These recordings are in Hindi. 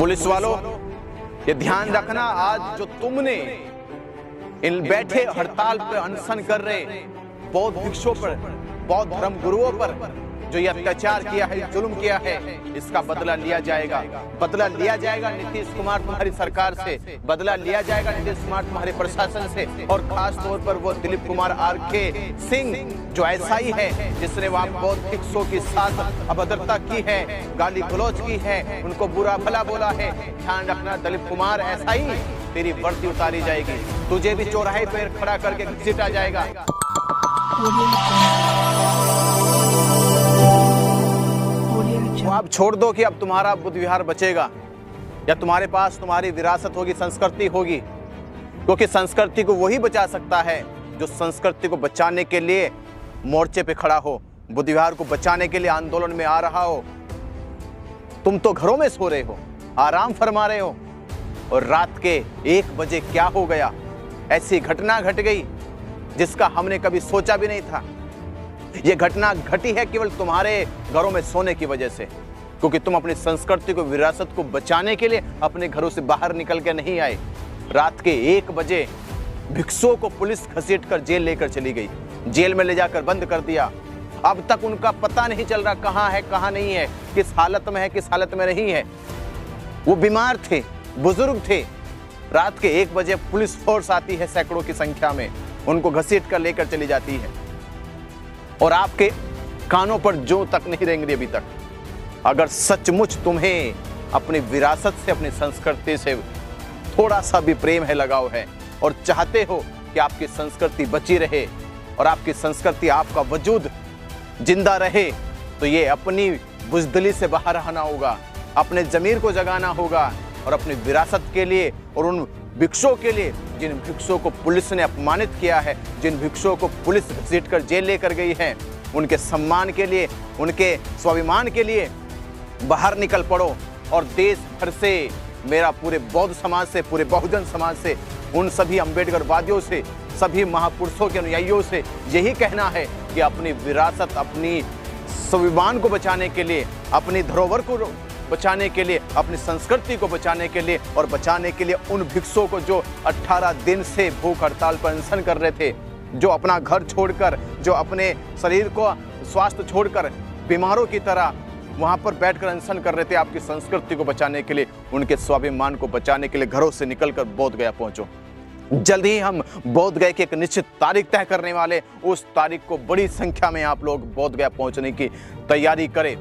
पुलिस वालों, ये ध्यान रखना, आज जो तुमने इन बैठे हड़ताल पर अनशन कर रहे बौद्ध भिक्षुओं पर, बौद्ध धर्म गुरुओं पर जो ये अत्याचार किया है, जुल्म किया है, इसका बदला लिया जाएगा। बदला लिया जाएगा नीतीश कुमार तुम्हारी सरकार से, बदला लिया जाएगा नीतीश कुमार तुम्हारे प्रशासन से, और खास तौर पर वो दिलीप कुमार आरके सिंह जो ऐसा ही है जिसने वहां बौद्ध भिक्षुओं के साथ अभद्रता की है, गाली गलौज की है, उनको बुरा भला बोला है। ध्यान रखना दिलीप कुमार, ऐसा ही तेरी वर्दी उतारी जाएगी, तुझे भी चौराहे पर खड़ा करके घसीटा जाएगा। अब छोड़ दो कि अब तुम्हारा बुद्ध विहार बचेगा या तुम्हारे पास तुम्हारी विरासत होगी, संस्कृति होगी, क्योंकि संस्कृति को वही बचा सकता है जो संस्कृति को बचाने के लिए मोर्चे पे खड़ा हो, बुद्ध विहार को बचाने के लिए आंदोलन में आ रहा हो। तुम तो घरों में सो रहे हो, आराम फरमा रहे हो, और रात के 1 बजे क्या हो गया, ऐसी घटना घट गई जिसका हमने कभी सोचा भी नहीं था। यह घटना घटी है केवल तुम्हारे घरों में सोने की वजह से, क्योंकि तुम अपनी संस्कृति को, विरासत को बचाने के लिए अपने घरों से बाहर निकल के नहीं आए। रात के 1 बजे भिक्षुओं को पुलिस घसीट कर जेल लेकर चली गई, जेल में ले जाकर बंद कर दिया। अब तक उनका पता नहीं चल रहा कहां है, कहां नहीं है, किस हालत में है, किस हालत में नहीं है। वो बीमार थे, बुजुर्ग थे। रात के 1 बजे पुलिस फोर्स आती है सैकड़ों की संख्या में, उनको घसीट कर लेकर चली जाती है, और आपके कानों पर जो तक नहीं रेंगे अभी तक। अगर सचमुच तुम्हें अपनी विरासत से, अपनी संस्कृति से थोड़ा सा भी प्रेम है, लगाव है, और चाहते हो कि आपकी संस्कृति बची रहे और आपकी संस्कृति, आपका वजूद जिंदा रहे, तो ये अपनी बुज़दिली से बाहर आना होगा, अपने ज़मीर को जगाना होगा, और अपनी विरासत के लिए और उन भिक्षुओं के लिए जिन भिक्षुओं को पुलिस ने अपमानित किया है, जिन भिक्षुओं को पुलिस घसीट कर जेल लेकर गई है, उनके सम्मान के लिए, उनके स्वाभिमान के लिए बाहर निकल पड़ो। और देश भर से, मेरा पूरे बौद्ध समाज से, पूरे बहुजन समाज से, उन सभी अम्बेडकरवादियों से, सभी महापुरुषों के अनुयायियों से यही कहना है कि अपनी विरासत, अपनी स्वाभिमान को बचाने के लिए, अपनी धरोहर को बचाने के लिए, अपनी संस्कृति को बचाने के लिए, और बचाने के लिए उन भिक्षुओं को जो 18 दिन से भूख हड़ताल पर अनशन कर रहे थे, जो अपना घर छोड़कर, जो अपने शरीर को स्वास्थ्य छोड़कर बीमारों की तरह वहां पर बैठकर अनशन कर रहे थे, आपकी संस्कृति को बचाने के लिए, उनके स्वाभिमान को बचाने के लिए घरों से निकलकर बोध गया पहुंचो। जल्द ही हम बोध गया की एक निश्चित तारीख तय करने वाले, उस तारीख को बड़ी संख्या में आप लोग बोध गया पहुंचने की तैयारी करें,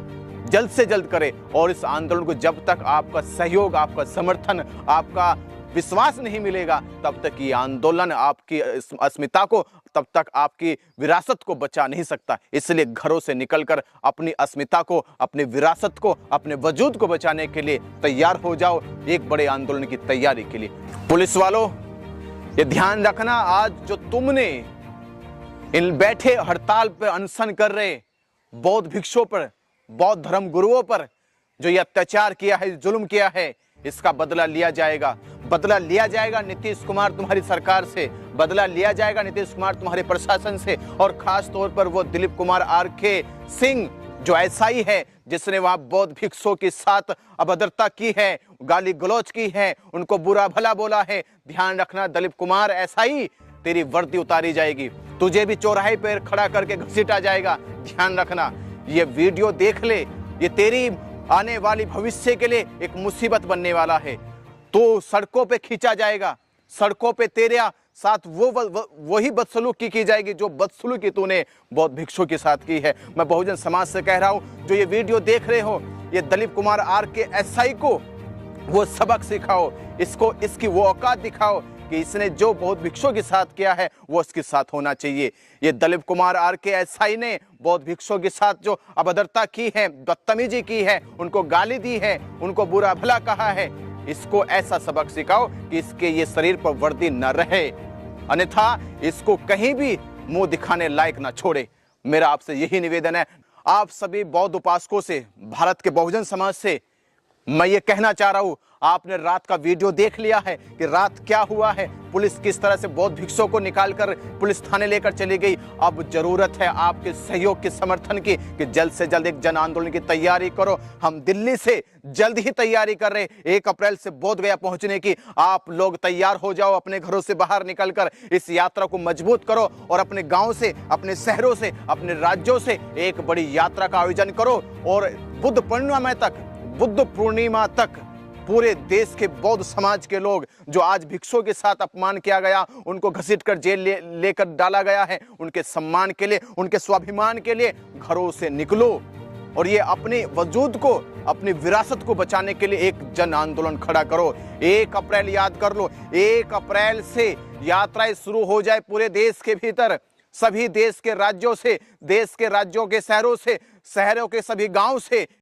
जल्द से जल्द करें। और इस आंदोलन को जब तक आपका सहयोग, आपका समर्थन, आपका विश्वास नहीं मिलेगा, तब तक ये आंदोलन आपकी अस्मिता को, तब तक आपकी विरासत को बचा नहीं सकता। इसलिए घरों से निकलकर अपनी अस्मिता को, अपनी विरासत को, अपने वजूद को बचाने के लिए तैयार हो जाओ, एक बड़े आंदोलन की तैयारी के लिए। पुलिस वालों, ये ध्यान रखना, आज जो तुमने इन बैठे हड़ताल पर अनशन कर रहे बौद्ध भिक्षुओं पर, बौद्ध धर्म गुरुओं पर जो ये अत्याचार किया है, जुल्म किया है, इसका बदला लिया जाएगा। बदला लिया जाएगा नीतीश कुमार तुम्हारी सरकार से, बदला लिया जाएगा नीतीश कुमार तुम्हारे प्रशासन से, और खास तौर पर वो दिलीप कुमार आरके सिंह जो ऐसा ही है जिसने वहां बौद्ध भिक्षुओं के साथ अभद्रता की है, गाली गलौज की है, उनको बुरा भला बोला है। ध्यान रखना दिलीप कुमार, ऐसा ही तेरी वर्दी उतारी जाएगी, तुझे भी चौराहे पर खड़ा करके घसीटा जाएगा। ध्यान रखना, ये वीडियो देख ले, ये तेरी आने वाली भविष्य के लिए एक मुसीबत बनने वाला है। तो सड़कों पे खींचा जाएगा, सड़कों पे तेरे साथ वही बदसलूकी की जाएगी जो बदसलूकी तूने बौद्ध भिक्षुओं के साथ की है। मैं बहुजन समाज से कह रहा हूं, जो ये वीडियो देख रहे हो, ये दिलीप कुमार आरके एसआई को वो सबक सिखाओ, इसको इसकी वो औकात दिखाओ कि इसने जो बौद्ध भिक्षुओं के साथ किया है वो इसके साथ होना चाहिए। ये दिलीप कुमार आरके एसआई ने बौद्ध भिक्षुओं के साथ जो अभद्रता की है, बदतमीजी की है, उनको गाली दी है, उनको बुरा भला कहा है, इसको ऐसा सबक सिखाओ कि इसके ये शरीर पर वर्दी न रहे, अन्यथा इसको कहीं भी मुंह दिखाने लायक ना छोड़े। मेरा आपसे यही निवेदन है, आप सभी बौद्ध उपासकों से, भारत के बहुजन समाज से, मैं ये कहना चाह रहा हूं, आपने रात का वीडियो देख लिया है कि रात क्या हुआ है। पुलिस किस तरह से बौद्ध भिक्षुओं को निकालकर पुलिस थाने लेकर चली गई। अब जरूरत है आपके सहयोग के समर्थन की कि जल्द से जल्द एक जन आंदोलन की तैयारी करो। हम दिल्ली से जल्द ही तैयारी कर रहे हैं 1 अप्रैल से बोध गया पहुंचने की। आप लोग तैयार हो जाओ, अपने घरों से बाहर निकलकर इस यात्रा को मजबूत करो और अपने गांव से, अपने शहरों से, अपने राज्यों से एक बड़ी यात्रा का आयोजन करो और बुद्ध पूर्णिमा तक पूरे देश के बौद्ध समाज के लोग जो आज भिक्षुओं के साथ अपमान किया गया, उनको घसीटकर जेल लेकर डाला गया है, उनके सम्मान के लिए, उनके स्वाभिमान के लिए घरों से निकलो और ये अपने वजूद को, अपनी विरासत को बचाने के लिए एक जन आंदोलन खड़ा करो। 1 अप्रैल याद कर लो, 1 अप्रैल से यात्राएं शुरू हो जाए पूरे देश के भीतर, सभी देश के राज्यों से, देश के राज्यों के शहरों से, शहरों के सभी गांव से